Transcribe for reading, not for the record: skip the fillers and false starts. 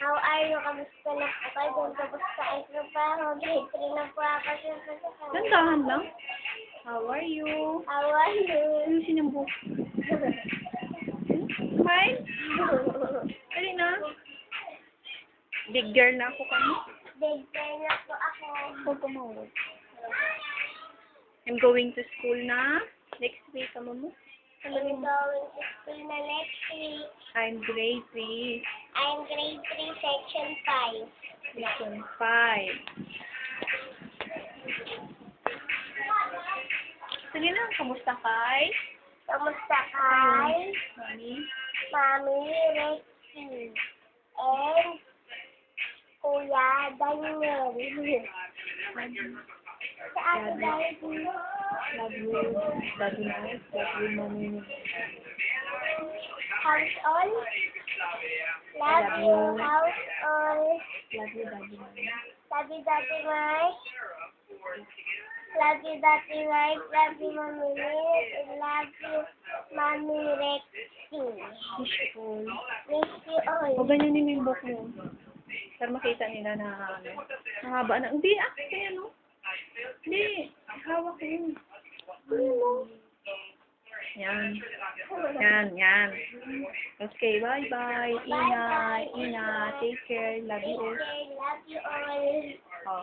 How are you? Kamusta na po kayo? Kung tapos sa trabaho, grade 3 na po ako. Dandahan lang. How are you? How are you? Ayusin yung buhok. Smile. Dali na. Big girl na ako kami. Big girl na po ako. Huwag ko mahulog. I'm going to school na. Next week, kamo mo? I'm going to school na next week. I'm grade 3. I'm grade 3, section 5. Section 5. Sige na, kamusta kay? Kamusta kay? Mami? Mami, Rexy. And Kuya Daniel. Sa ate Daddy. Love you. Daddy nice. Love you, Mami. House all. Love you. House all. Love you, Daddy nice. Love you, Daddy Mike. Love you, Daddy Mike. Love you, Mommy Liz. And love you, Mommy Rexy. Fishbowl. Miss you all. O ganyan din yung buhok mo. Para makita nila na ano. Mahaba na. Hindi, kaya no? Hindi. Hawak ko yun. Yan. Yan. Okay, bye-bye. Ingat. Take care. Love you all. Love you all. Oh.